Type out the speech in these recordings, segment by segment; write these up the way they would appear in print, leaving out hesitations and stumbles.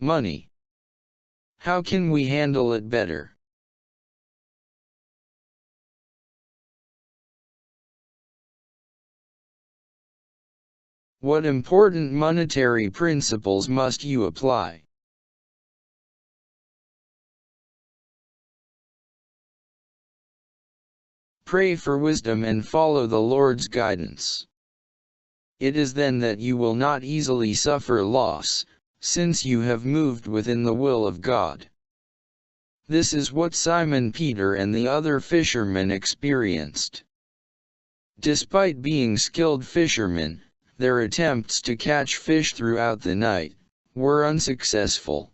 Money. How can we handle it better? What important monetary principles must you apply? Pray for wisdom and follow the Lord's guidance. It is then that you will not easily suffer loss, since you have moved within the will of God. This is what Simon Peter and the other fishermen experienced. Despite being skilled fishermen, their attempts to catch fish throughout the night were unsuccessful.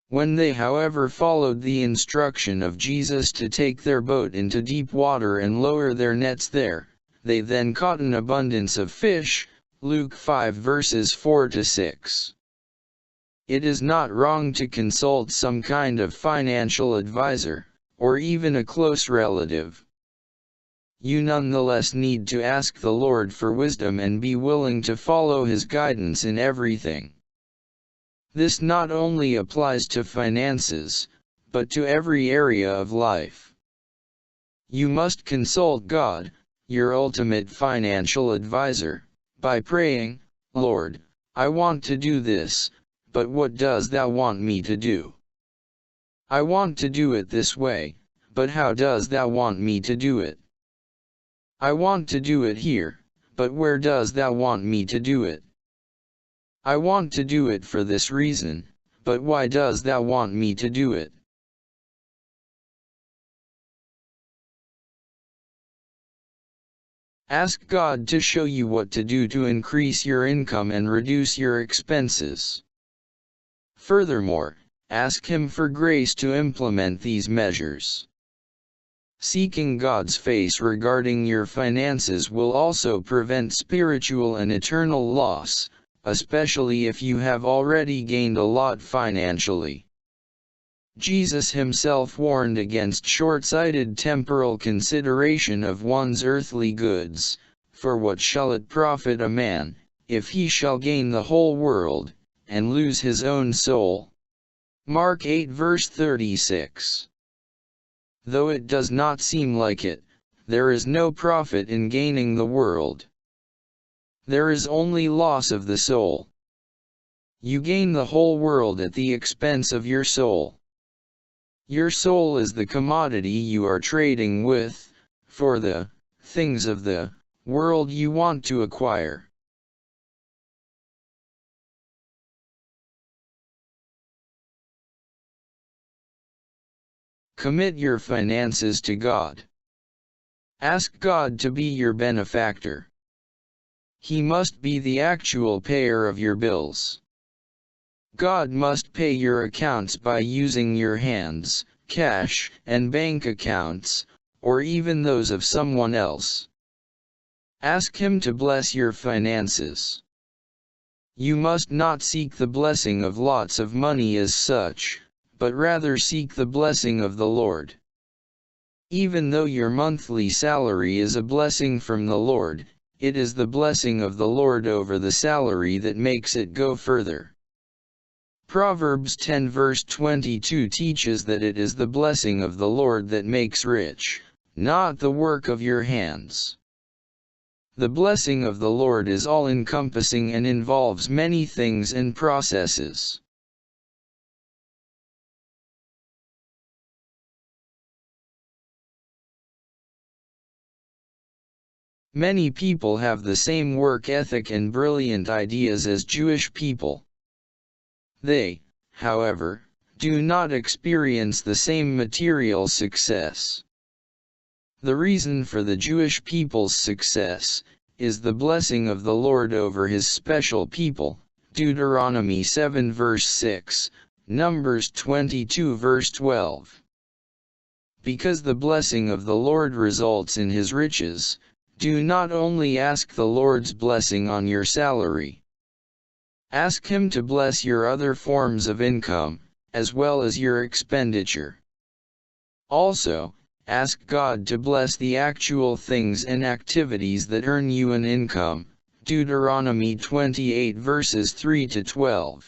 When they, however, followed the instruction of Jesus to take their boat into deep water and lower their nets there, they then caught an abundance of fish. Luke 5 verses 4-6. It is not wrong to consult some kind of financial advisor, or even a close relative. You nonetheless need to ask the Lord for wisdom and be willing to follow His guidance in everything. This not only applies to finances, but to every area of life. You must consult God, your ultimate financial advisor, by praying, "Lord, I want to do this, but what does Thou want me to do? I want to do it this way, but how does Thou want me to do it? I want to do it here, but where does Thou want me to do it? I want to do it for this reason, but why does Thou want me to do it?" Ask God to show you what to do to increase your income and reduce your expenses. Furthermore, ask Him for grace to implement these measures. Seeking God's face regarding your finances will also prevent spiritual and eternal loss, especially if you have already gained a lot financially. Jesus Himself warned against short-sighted temporal consideration of one's earthly goods, "For what shall it profit a man, if he shall gain the whole world, and lose his own soul?" Mark 8 verse 36. Though it does not seem like it, there is no profit in gaining the world. There is only loss of the soul. You gain the whole world at the expense of your soul. Your soul is the commodity you are trading with, for the things of the world you want to acquire. Commit your finances to God. Ask God to be your benefactor. He must be the actual payer of your bills. God must pay your accounts by using your hands, cash, and bank accounts, or even those of someone else. Ask Him to bless your finances. You must not seek the blessing of lots of money as such, but rather seek the blessing of the Lord. Even though your monthly salary is a blessing from the Lord, it is the blessing of the Lord over the salary that makes it go further. Proverbs 10 verse 22 teaches that it is the blessing of the Lord that makes rich, not the work of your hands. The blessing of the Lord is all-encompassing and involves many things and processes. Many people have the same work ethic and brilliant ideas as Jewish people. They, however, do not experience the same material success. The reason for the Jewish people's success is the blessing of the Lord over His special people, Deuteronomy 7 verse 6, Numbers 22 verse 12. Because the blessing of the Lord results in His riches, do not only ask the Lord's blessing on your salary. Ask Him to bless your other forms of income, as well as your expenditure. Also, ask God to bless the actual things and activities that earn you an income, Deuteronomy 28 verses 3-12.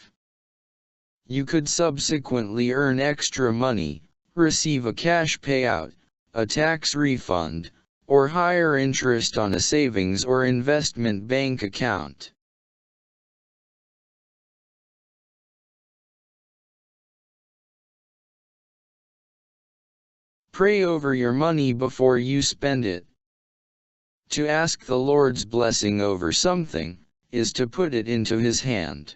You could subsequently earn extra money, receive a cash payout, a tax refund, or higher interest on a savings or investment bank account. Pray over your money before you spend it. To ask the Lord's blessing over something is to put it into His hand.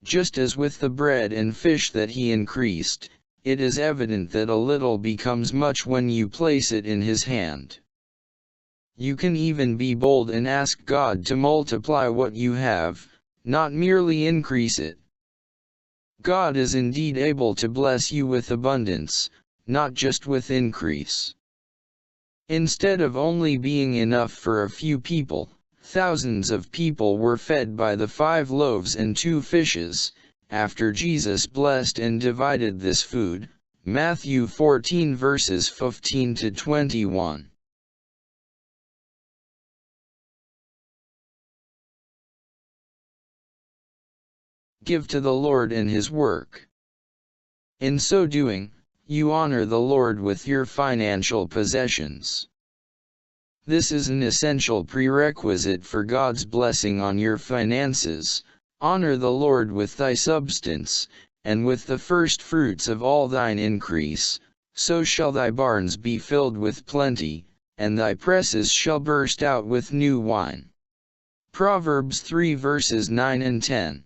Just as with the bread and fish that He increased, it is evident that a little becomes much when you place it in His hand. You can even be bold and ask God to multiply what you have, not merely increase it. God is indeed able to bless you with abundance, not just with increase. Instead of only being enough for a few people, thousands of people were fed by the 5 loaves and 2 fishes, after Jesus blessed and divided this food. Matthew 14 verses 15 to 21. Give to the Lord and His work. In so doing, you honor the Lord with your financial possessions. This is an essential prerequisite for God's blessing on your finances. Honor the Lord with thy substance, and with the first fruits of all thine increase, so shall thy barns be filled with plenty, and thy presses shall burst out with new wine. Proverbs 3 verses 9 and 10.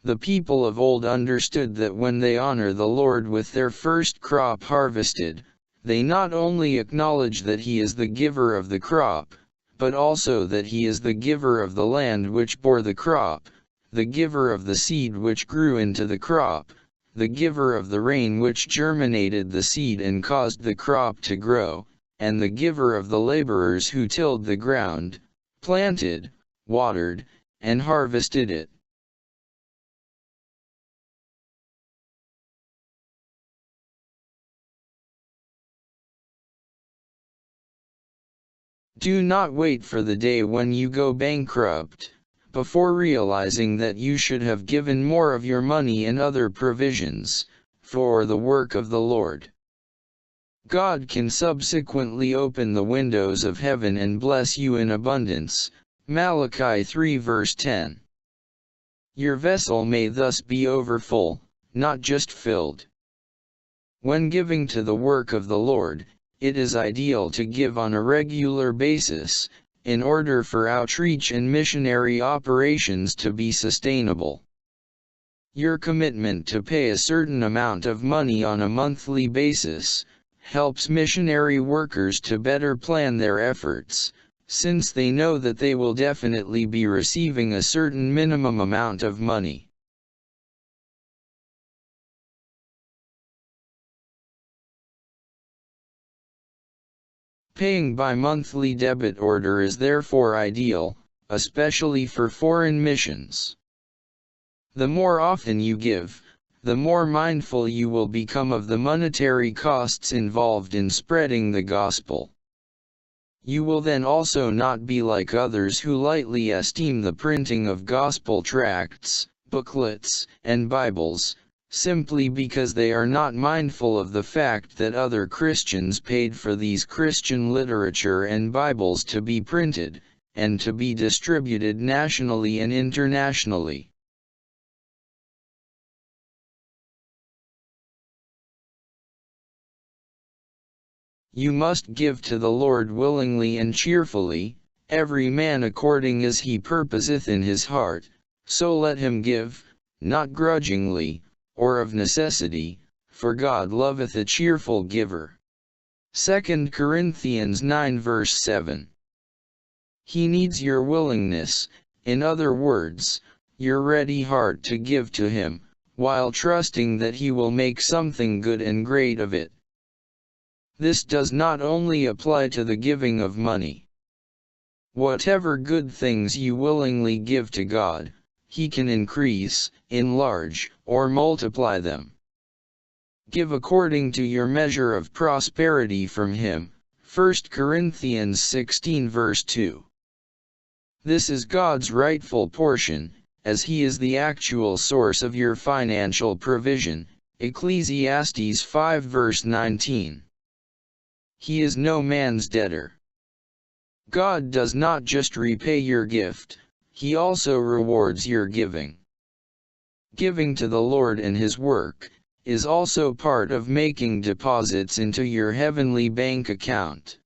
The people of old understood that when they honor the Lord with their first crop harvested, they not only acknowledge that He is the giver of the crop, but also that He is the giver of the land which bore the crop, the giver of the seed which grew into the crop, the giver of the rain which germinated the seed and caused the crop to grow, and the giver of the laborers who tilled the ground, planted, watered, and harvested it. Do not wait for the day when you go bankrupt, before realizing that you should have given more of your money and other provisions, for the work of the Lord. God can subsequently open the windows of heaven and bless you in abundance. Malachi 3 verse 10. Your vessel may thus be overfull, not just filled. When giving to the work of the Lord, it is ideal to give on a regular basis, in order for outreach and missionary operations to be sustainable. Your commitment to pay a certain amount of money on a monthly basis helps missionary workers to better plan their efforts, since they know that they will definitely be receiving a certain minimum amount of money. Paying by monthly debit order is therefore ideal, especially for foreign missions. The more often you give, the more mindful you will become of the monetary costs involved in spreading the gospel. You will then also not be like others who lightly esteem the printing of gospel tracts, booklets, and Bibles, simply because they are not mindful of the fact that other Christians paid for these Christian literature and Bibles to be printed, and to be distributed nationally and internationally. You must give to the Lord willingly and cheerfully, every man according as he purposeth in his heart, so let him give, not grudgingly, or of necessity, for God loveth a cheerful giver. 2 Corinthians 9 verse 7. He needs your willingness, in other words, your ready heart to give to Him, while trusting that He will make something good and great of it. This does not only apply to the giving of money. Whatever good things you willingly give to God, He can increase, enlarge, or multiply them. Give according to your measure of prosperity from Him. 1 Corinthians 16 verse 2. This is God's rightful portion, as He is the actual source of your financial provision. Ecclesiastes 5 verse 19. He is no man's debtor. God does not just repay your gift, He also rewards your giving. Giving to the Lord and His work is also part of making deposits into your heavenly bank account.